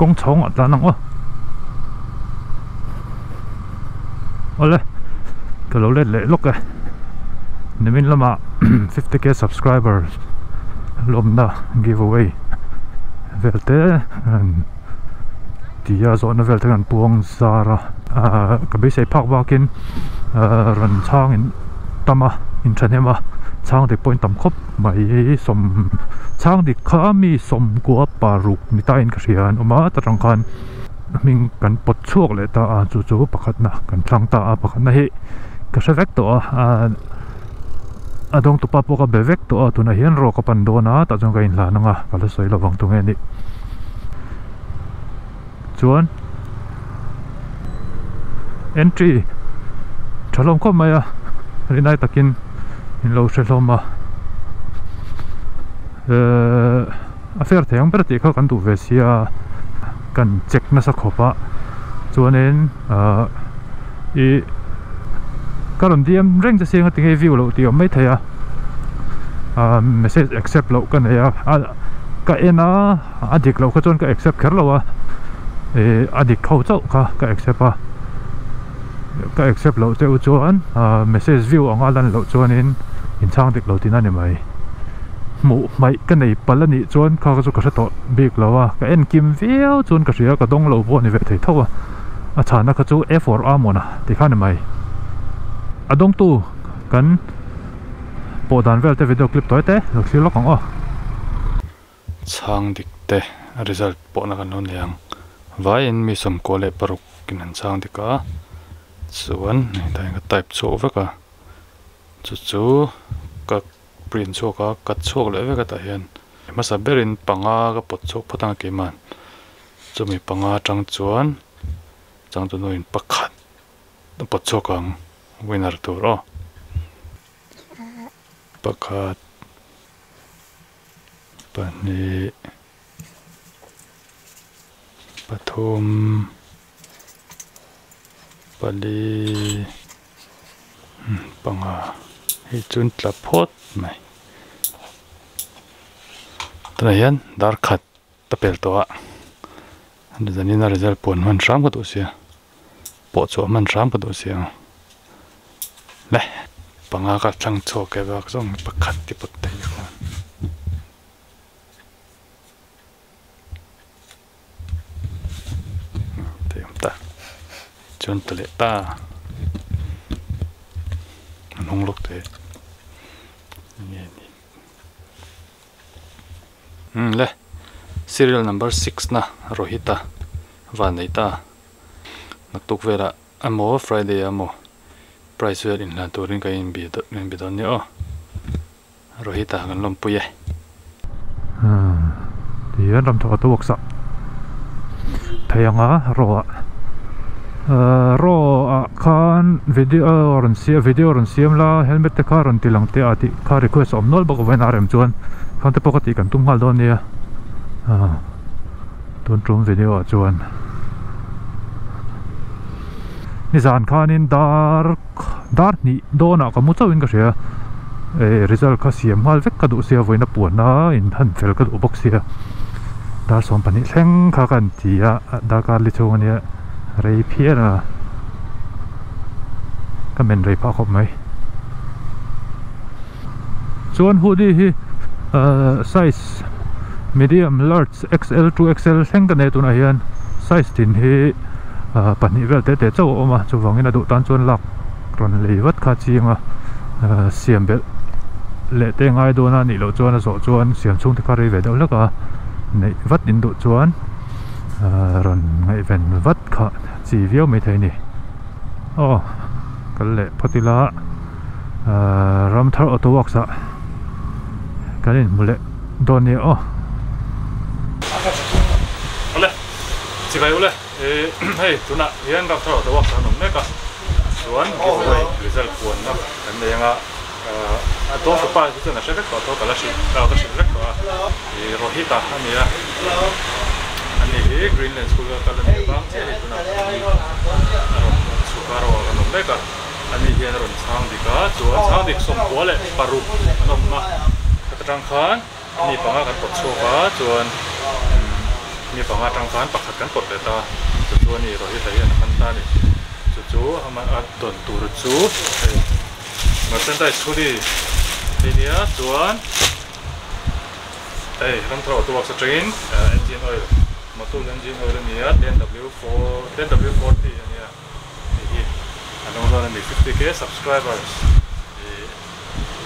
công chống ở nắng cái lỗ lên lệ lúc này nếu mình làm 50k subscribers lom na giveaway velte thì giờ nó velte gần buông zara cái bây giờ park bakin run chang in tama in chân mà chang thì point tầm khop mấy som chang thì khá mi som của paruk mi ta in cái gì mà ta trong kan mình cần bật chuộc lại ta chú bạc na cần chang ta bạc na hi cái sẽ vector adong tu pa po ka bevek to tu na hian ro ka pan do na ta jong ka in la na nga ka la soi lawang tu nge ni chuan entry thalom ko maya rinai takin in lo sheloma affair theng ber ti kha kan tu ve sia kan check na sa khopa chuanin i karon diam rengจะเสียงติงให้วิวเราติไม่เทียmessage accept เรากันเนี่ยก็เอ็นะอดีตเราก็จนก็ accept แค่เราอดีตเขาเจ้าก็ accept ก็ accept เราเจ้าจวน message view ของเราเราจวนอินช่างติดเราที่นั่นเนี่ยหมู่ไม่กันในปัลลนี่จวนเขาก็จะกระตุ้นบิ๊กเราก็เอ็นกิมวิวจวนก็เสียก็ต้องเราพวกนี้เวทีเท่าอาจารย์นักจู F4R หมดนะที่ข้าเนี่ยadong tu kan po dan vel te video clip toy te lok si lok ang chang dik te result po na kan non yang vai in mi som ko le paruk kin an chang dika chuan dai ka type chu veka chu ka print chu ka kat chok le veka ta hian ma sa berin panga ka pot chok phatang ke man chumi panga tang chuan chang tu no in pakhat pot chok ang winner to ro pakhat pani pathum pali panga hi chun tla phot mai tra hian dar khat tapel to a anizanina result pon man ram ka to sia po chu man ram ka to sia le panga ka chang cho ke ba zong pakhat ti pot te ko te ta chon tele ta nong lok te ni le serial number 6 na rohita vanita natuk vera amo friday amo price where in la turin ka in bi don ni rohita kan lom puye ti yan ram tho to waksa thayanga ro khan video ron siam la helmet te car ron tilang te ati ka request om nol bak wen rm chuan khan te pokati kan tum hal don ni ton trum video chuan nizan khanin dar ni dona ka mu chawin ka ria result ka siam hal vek ka du sia voina puana in han fel ka du box sia dar som pani thleng kha kan tia da ka li chung ania rei phiana ka men rei pha khop mai chuan hudi hi size medium large xl to xl thleng ka nei tuna hian size tin hi pani vel te chaw oma chuwangin adu tan chuan lak ron leiwat kha chinga siam bel le te ngai do na ni lo chuan a zo chuan siam chung te kari ve do laka nei vat in do chuan ron ngai ven vat kha chi viau mai thei ni kal le photila ram thar auto works a kalin mule don ni ole chigai ole hey tuna hian ram thar auto works anom meka chuan giveaway result puan na kan lenga to so pa chu na shek to kala shi ka ka shek to rohita ania ani greenland school ka la ne bang che tuna sukaro anom meka ani hian ron chang dika chuan chang dik som pole paru anom ma katang khan ni panga kan pot choka chuan มีฝั่งทางซ้ายปักขัดกันกดเลยตาจู่ๆนี่เราที่ใส่ยันมันตานี่จู่ๆมันตัวนตูรจู่มาเส้นได้สุดีทีนี้ส่วนลำโพงตัวสตริงengine oil มาตู้ engine oil นี่10W40 อันนี้อันนั้นเรามี 50k subscribers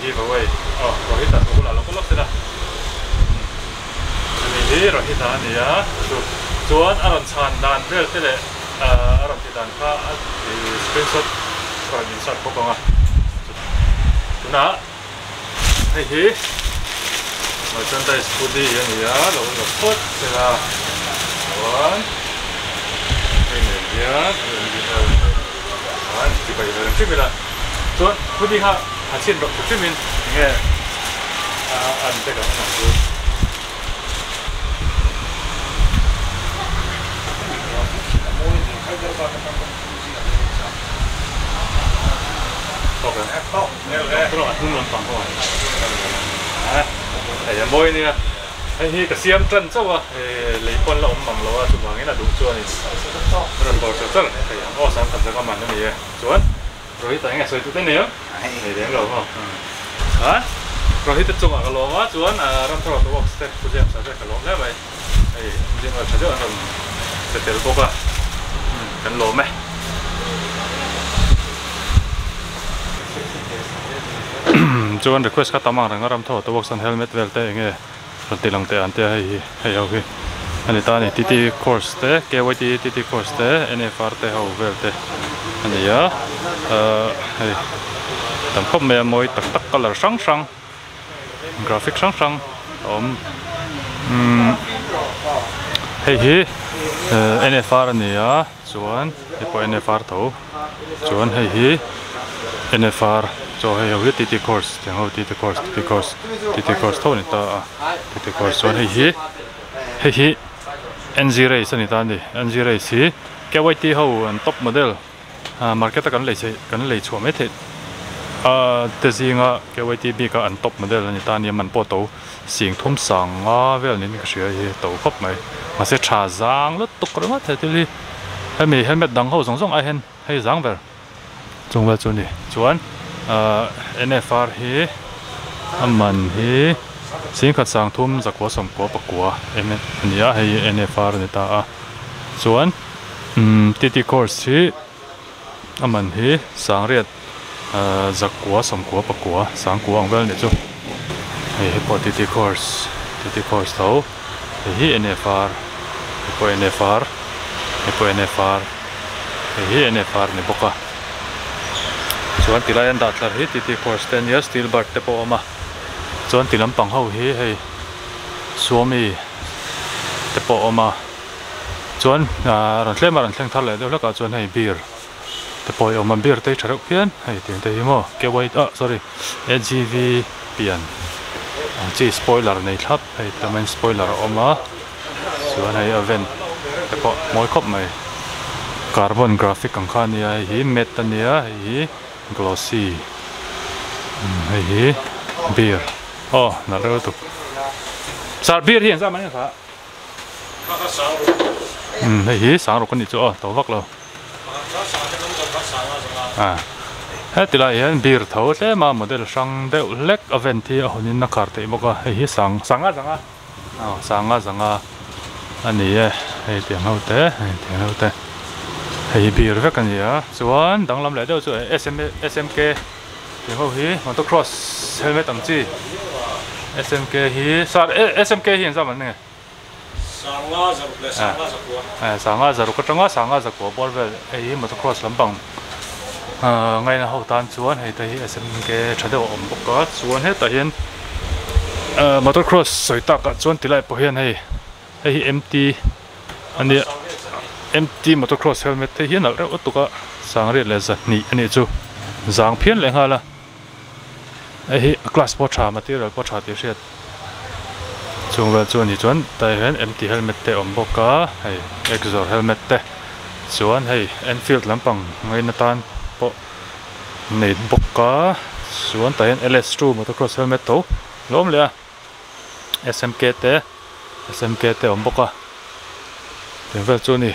giveaway เราที่ตัดกูละเราก็ลดสินะนี่เราที่ตัดนี่ส่วนอารมณ์ชันด้านเรื่องที่เลยอารมณ์ที่ด้านข้าสปริงช็อตเรายิงช็อตพวกเราจุดน่ะที่มาจนได้สกูดี้อย่างนี้เราพูดสิละส่วนนี่ที่ไปเรื่องที่มีละส่วนพูดดีครับหาชิ้นรถที่มีเนี่ยอันเด็กอันนั้นดูตกเลยตกเนี่ยตลอดทุ่งลำฟังก่อนไอ้ยังบ่อยเนี่ยไอ้ที่กระเซียมจันเจ้าวะเลยคนเราหมั่งเราว่าสุดหวังนี่นะดูชัวนี่รันบอลเจ้าไอ้ยังสามจะก็มันนั่นเองส่วนเราที่แต่งไงสวยทุกเต้นเนี่ยไอ้เดี๋ยวเราเราที่จะจงอ่ะก็ลองว่าส่วนรำทอดตัวสเต็ปผู้เชี่ยวชาญก็ลองแล้วไปไอ้จริงๆเราใช้เยอะเราสเต็ปพวกกันลองไหมจวน request ก็ตามมาแล้วก็รำทอดตัวสัน helmet เวลเต้เงี้ยเราตีลังเตะอันเตะให้เอาขึ้นอันนี้ตอนนี้TT course เตะ KYT TT course เตะ NFR เตะเอาเวลเตะอันนี้ให้ตั้งครบเมื่อมวยตัก color ช่างกราฟิกช่างให้NFR อันนี้ส่วนให้พอ NFR เท่าส่วนให้NFR cho hay hầu hết TT course tiếng hậu TT course thôi nè ta TT course cho hay NG race nè ta đi NG race hi cái YT hậu top model market kan lấy chua mấy thế thế gì ngã cái YT bị cái top model nè ta nè mình bỏ tàu xiên thôm sang về nên cái sửa hi tàu khop mày mà sẽ trả giang lót tục rồi mà thế thì hay mình helmet đằng hậu giống ai hen hay giang về trong về chỗ này chuẩn NFR ฮีมันฮีสิ่งขัดสังทุ่มจากหัวสมกัวปะกัวอันนี้ให้ NFR นี่ตาส่วน TT course ฮีมันฮีสังเรียดจากหัวสมกัวปะกัวสังกัวของเวลนี่จู่ให้พอ TT course เท่าให้ NFR ให้พอ NFR นี่ปะกะส่วนที่เราอันดับที่TT course 10 years still bar เตปอมาส่วนที่ลำปังเขาให้สวมีเตปอมาส่วนรันเล่มารันเล่งทันเลยเดี๋ยวแล้วก็ส่วนให้เบียร์เตปอออกมาเบียร์ได้ฉลองเพี้ยนให้เตียงเตยมั่วเก็บไว้sorry LGV เปลี่ยนจีสปอยเลอร์ในทับให้ทำเป็นสปอยเลอร์ออกมาส่วนให้อีเวนต์เตปอมวยครบไหมคาร์บอนกราฟิกของข้านี่ให้เมทัลนี่ให้glossy ให้เบียร์นั่นเรื่องถูกสารเบียร์ที่เห็นซะมันเนี่ยครับให้สางรกันนี่จ้ะตัววักเราให้ตีละเห็นเบียร์เท่าเท่มาโมเดลช่างเดลเล็กอีเวนต์ที่เอานี่นักการ์ตูนบอกว่าให้สังอันนี้ให้เตียงเอาแต่ให้เบียร์เวกันเนี่ยส่วนดังลำเลยเดี๋ยวช่วย SMK เดี๋ยวเขาฮีมันต้อง cross helmet ตั้งจี SMK ฮีสาร SMK เห็นซะมันเนี่ย350ก็จังว่า350กว่าบอลเวลไอ้มันต้อง cross ลำบังไงนะเขาตันส่วนให้แต่ SMK ชัดเจนอมบุกก็ส่วนให้แต่เห็นมันต้อง cross สวยตักส่วนที่ไรพอเห็นให้ MT อันนี้MT motocross helmet thế hiền nào đó tụi có sáng riết là giật nị anh ấy chú giang phiến lại ha là ấy class bó trà mà tiêu rồi bó trà tiêu sét chung về chuan thì chuan tại hiện MT helmet thế ổn bốc cá hay exor helmet thế chuan hay Enfield làm bằng ngay nát tan bó nền bốc cá chuan tại hiện LS2 motocross helmet tàu lốmเลยSMK thế ổn bốc cá tiền về chỗ này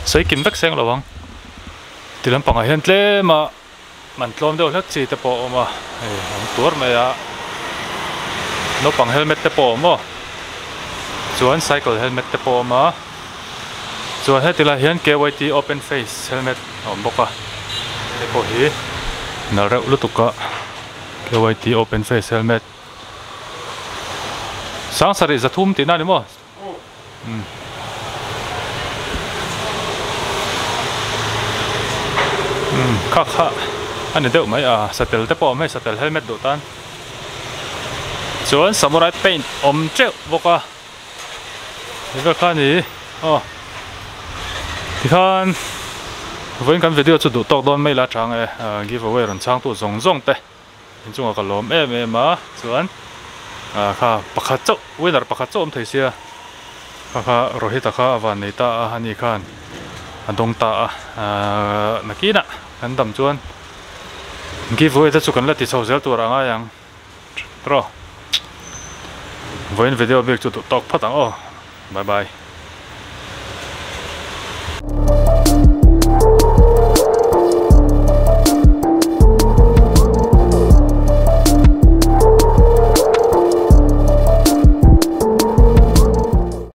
xây kim vách sen là vâng thì làm bằng hiện lệ mà mình làm đâu hết gì tập bộ mà tuốt mà nó bằng helmet tập bộ mà chuan cycle helmet tập bộ mà chuan hết thì là hiện KYT open face helmet bốc à tập bộ hi nó rau lúc tục KYT open face helmet sáng sớm giờ thum thì nào đi mà khá anh ấy đâu mấy satel tập bộ mấy satel helmet độ tan chuan samurai paint treo bốc à cái cái này thì khan với cái video chút độ tóc đòn mấy lá trắng ấy giveaway rồi trang tụ rong rong thế hình chung là cái lốm em mà chuan kha pakhat chau winner pakhat chau thấy xia kha rohit kha van nei ta hani khan andong ta nakina kan dam chuan giveaway ta chu kan la ti chho zel tur anga yang tro với video việc chút tóc phát bye bye.